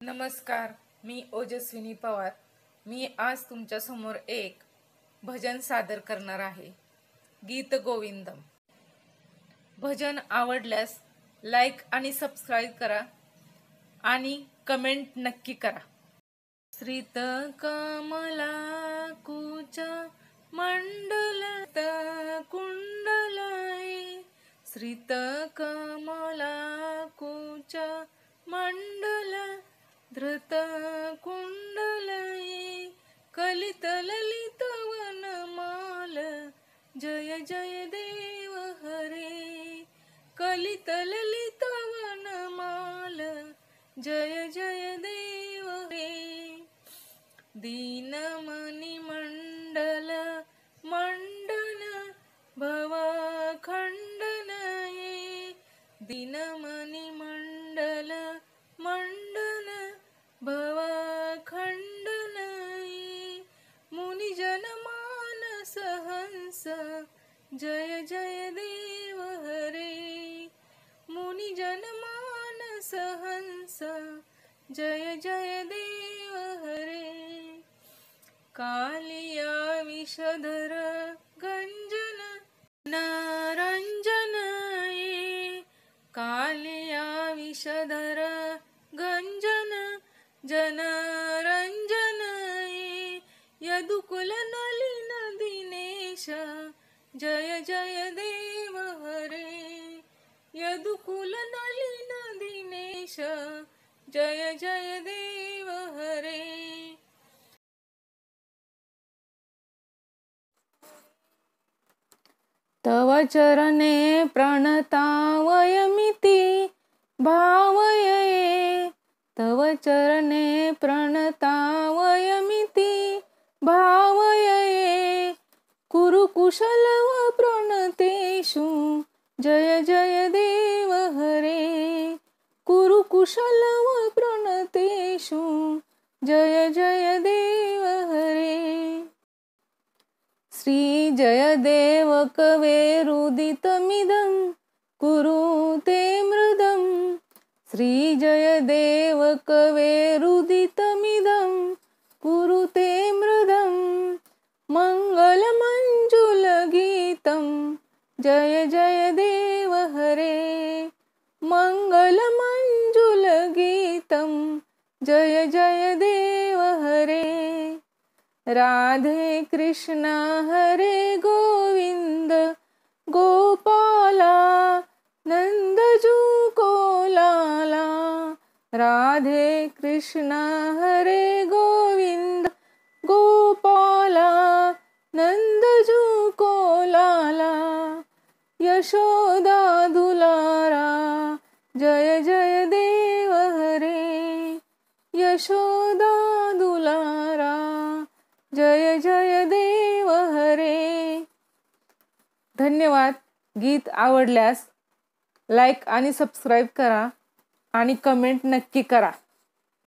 नमस्कार, मी ओजस्विनी पवार. मी आज तुमच्या समोर एक भजन सादर करणार आहे. गीत गोविंदम. भजन आवडल्यास लाईक आणि सबस्क्राईब करा आणि कमेंट नक्की करा. श्रीत कमला कुच मंडलत कुंडलये, श्रीत कमला कुच मंडल धृत कुंडलये, कलित ललित वनमाल, जय जय देव हरे. कलित ललित वनमाल, जय जय देव हरे. दीनमणि मंडल मंडन भवखंडनये, दीनमणि मंडल मंडन भवखंडनये. मुनिजन मानस हंस, जय जय देव हरे. मुनिजन मानस हंस, जय जय देव हरे. कालिया विषधर गंजन नरंजनये, कालिया विषधर गंजन जनरंजनये. यदुकुल नलिन दिनेश, जय जय देव हरे. यदुकुल नलिन दिनेश, जय जय देव हरे. तव चरणे प्रणतावयमिति भावये, तव चरणे प्रणतावयमिति भावये. कुरु कुशलव प्रणतेषु, जय जय देव हरे. कुरु कुशलव प्रणतेषु, जय जय देव हरे. श्री जयदेव कवेरुदितमिदं कुरुते मृदं, श्री जयदेव कवेरुदितमिदं कुरुते मृदं. मंगलमंजुलगीतं, जय जय देव हरे. मंगलमंजुलगीतं, जय जय देव हरे. राधे कृष्ण हरे गोविंद गोपाला, नंदजू को लाला. राधे कृष्ण हरे गोविंद गोपाला, नंदजू को लाला. यशोदा दुलारा, जय जय देव हरे. यशोदा दुलारा, जय जय देव हरे. धन्यवाद. गीत आवडल्यास लाईक आणि सबस्क्राईब करा आणि कमेंट नक्की करा.